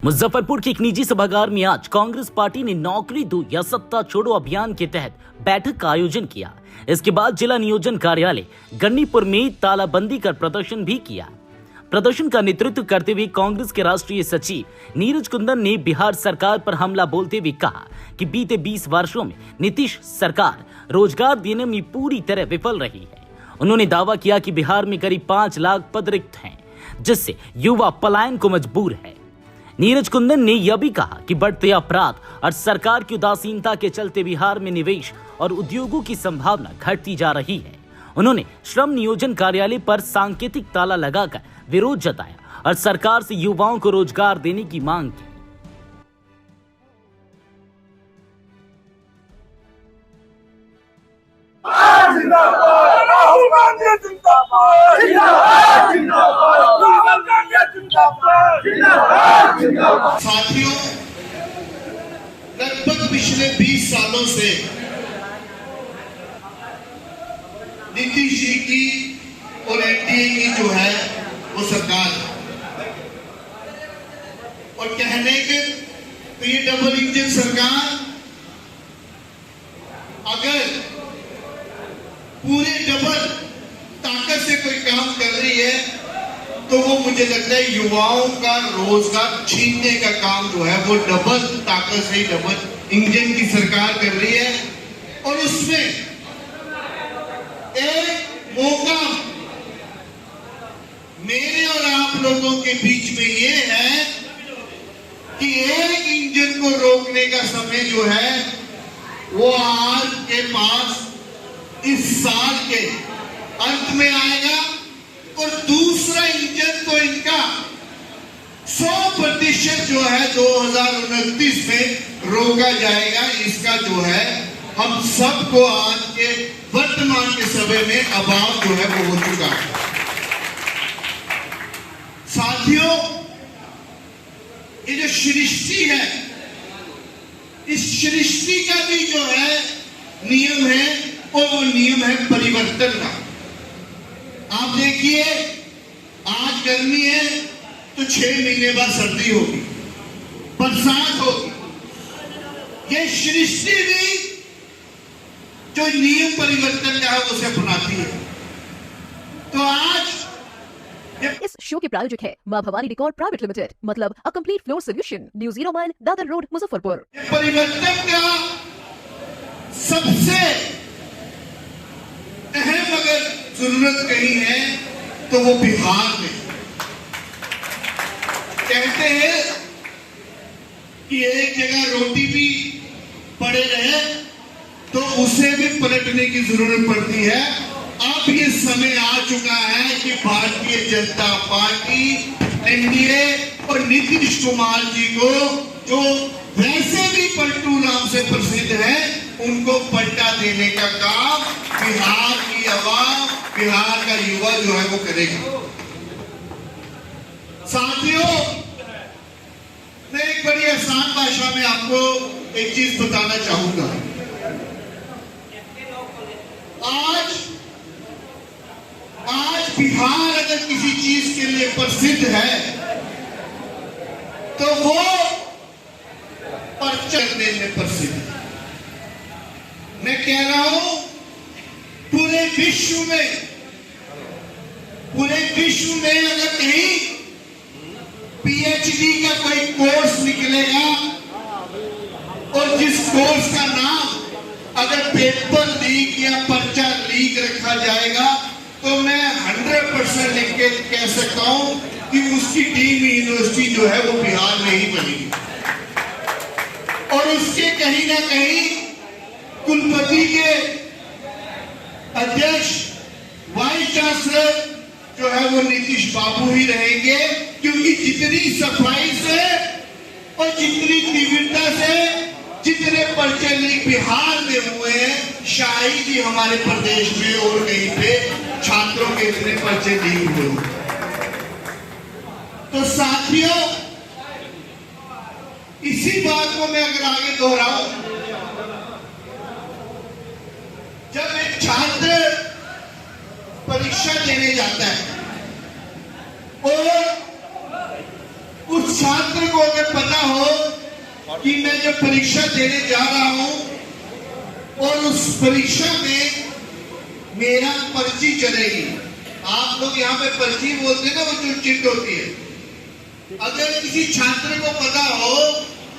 मुजफ्फरपुर के एक निजी सभागार में आज कांग्रेस पार्टी ने नौकरी दो या सत्ता छोड़ो अभियान के तहत बैठक का आयोजन किया। इसके बाद जिला नियोजन कार्यालय गन्नीपुर में तालाबंदी कर प्रदर्शन भी किया। प्रदर्शन का नेतृत्व करते हुए कांग्रेस के राष्ट्रीय सचिव नीरज कुंदन ने बिहार सरकार पर हमला बोलते हुए कहा कि बीते 20 वर्षों में नीतीश सरकार रोजगार देने में पूरी तरह विफल रही है। उन्होंने दावा किया कि बिहार में करीब 5 लाख पद रिक्त हैं, जिससे युवा पलायन को मजबूर है। नीरज कुंदन ने यह भी कहा कि बढ़ते अपराध और सरकार की उदासीनता के चलते बिहार में निवेश और उद्योगों की संभावना घटती जा रही है। उन्होंने श्रम नियोजन कार्यालय पर सांकेतिक ताला लगाकर विरोध जताया और सरकार से युवाओं को रोजगार देने की मांग की। साथियों, लगभग पिछले 20 सालों से नीतीश जी की और एनडीए की जो है वो सरकार है, और कहने के तो ये डबल इंजन सरकार अगर पूरे डबल ताकत से कोई काम कर रही है तो वो मुझे लगता है युवाओं का रोजगार छीनने का काम जो है वो डबल ताकत से ही डबल इंजन की सरकार कर रही है। और उसमें एक मौका मेरे और आप लोगों के बीच में ये है कि एक इंजन को रोकने का समय जो है वो आज के पास इस साल के अंत में आएगा, और दूसरा इंजन तो इनका 100% जो है 2029 में रोका जाएगा। इसका जो है हम सबको आज के वर्तमान के समय में अभाव जो है वो हो चुका है। साथियों, ये जो सृष्टि है, इस सृष्टि का भी जो है नियम है, और वो नियम है परिवर्तन का। आप देखिए, आज गर्मी है तो 6 महीने बाद सर्दी होगी, बरसात होगी। ये सृष्टि भी जो नियम परिवर्तन का है उसे अपनाती है। तो आज इस शो के प्रायोजक है मां भवानी डेकोर प्राइवेट लिमिटेड, मतलब a complete floor solution, new 0 mile Dadar road, Muzaffarpur. परिवर्तन का सबसे अहम अगर जरूरत कहीं है तो वो बिहार में। कहते हैं कि एक जगह रोटी भी पड़े रहे तो उसे भी पलटने की जरूरत पड़ती है। अब ये समय आ चुका है कि भारतीय जनता पार्टी, एनडीए और नीतीश कुमार जी को, जो वैसे भी पलटू नाम से प्रसिद्ध है, उनको पलटा देने का काम बिहार की आवाम, बिहार का युवा जो है वो करेगा। साथियों, मैं एक बड़ी आसान भाषा में आपको एक चीज बताना चाहूंगा। आज बिहार अगर किसी चीज के लिए प्रसिद्ध है तो वो पर्चा देने में प्रसिद्ध है। मैं कह रहा हूं, पूरे विश्व में अगर कहीं पीएचडी का कोई कोर्स निकलेगा और जिस कोर्स का नाम अगर पेपर लीक या पर्चा लीक रखा जाएगा तो मैं 100% लिख के कह सकता हूं कि उसकी डीम्ड यूनिवर्सिटी जो है वो बिहार में ही बनेगी, और उसके कहीं ना कहीं कुलपति के अध्यक्ष, वाइस चांसलर जो है वो नीतीश बाबू ही रहेंगे। क्योंकि जितनी सफाई से और जितनी तीव्रता से जितने पर्चे लीक बिहार में हुए हैं, शायद ही हमारे प्रदेश में और कहीं पे छात्रों के इतने पर्चे लीक हुए। तो साथियों, इसी बात को मैं अगर आगे दोहराऊं, जब एक छात्र परीक्षा देने जाता है और उस उस छात्र को अगर पता हो कि मैं जब परीक्षा देने जा रहा हूं और उस परीक्षा में मेरा पर्ची चलेगी, आप लोग यहाँ पे पर्ची बोलते हैं ना, वो जो चिट होती है, अगर किसी छात्र को पता हो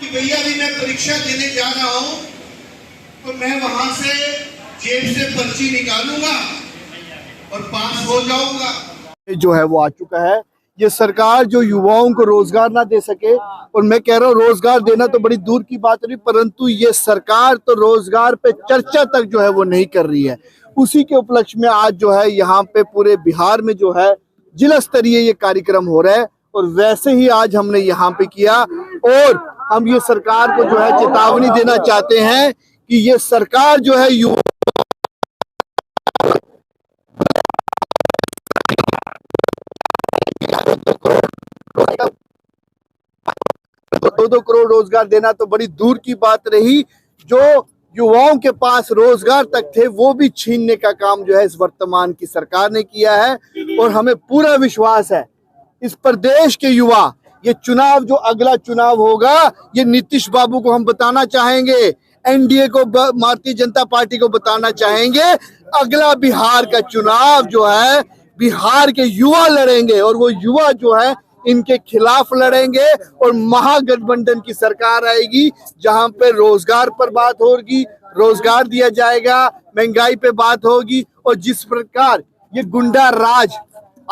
कि भैया अभी मैं परीक्षा देने जा रहा हूं तो मैं वहां से जेब से पर्ची निकालूंगा और पास हो जाऊंगा। जो है वो आ चुका है। ये सरकार जो युवाओं को रोजगार ना दे सके, और मैं कह रहा हूँ रोजगार देना तो बड़ी दूर की बात नहीं, परंतु ये सरकार तो रोजगार पे चर्चा तक जो है वो नहीं कर रही है। उसी के उपलक्ष्य में आज जो है यहाँ पे पूरे बिहार में जो है जिला स्तरीय ये कार्यक्रम हो रहा है, और वैसे ही आज हमने यहाँ पे किया। और हम ये सरकार को जो है चेतावनी देना चाहते हैं कि ये सरकार जो है युवा 2 करोड़ रोजगार देना तो बड़ी दूर की बात रही, जो युवाओं के पास रोजगार तक थे वो भी छीनने का काम जो है इस वर्तमान की सरकार ने किया है। और हमें पूरा विश्वास है इस प्रदेश के युवा, ये चुनाव जो अगला चुनाव होगा, ये नीतीश बाबू को हम बताना चाहेंगे, एनडीए को, भारतीय जनता पार्टी को बताना चाहेंगे, अगला बिहार का चुनाव जो है बिहार के युवा लड़ेंगे, और वो युवा जो है इनके खिलाफ लड़ेंगे, और महागठबंधन की सरकार आएगी जहां पे रोजगार पर बात होगी, रोजगार दिया जाएगा, महंगाई पे बात होगी। और जिस प्रकार ये गुंडा राज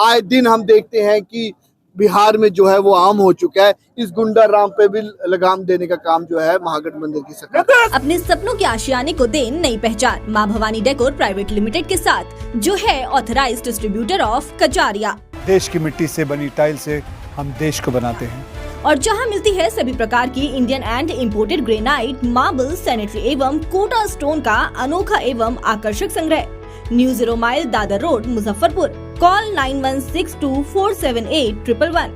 आए दिन हम देखते हैं कि बिहार में जो है वो आम हो चुका है, इस गुंडा राम पे भी लगाम देने का काम जो है महागठबंधन की सरकार। अपने सपनों के आशियाने को दे नई पहचान माँ भवानी डेकोर प्राइवेट लिमिटेड के साथ, जो है ऑथराइज्ड डिस्ट्रीब्यूटर ऑफ कजारिया। देश की मिट्टी से बनी टाइल से हम देश को बनाते हैं, और जहां मिलती है सभी प्रकार की Indian and imported granite, marble, sanitary एवं कोटा स्टोन का अनोखा एवं आकर्षक संग्रह। New 0 mile, Dadar road, Muzaffarpur. Call 9162478111।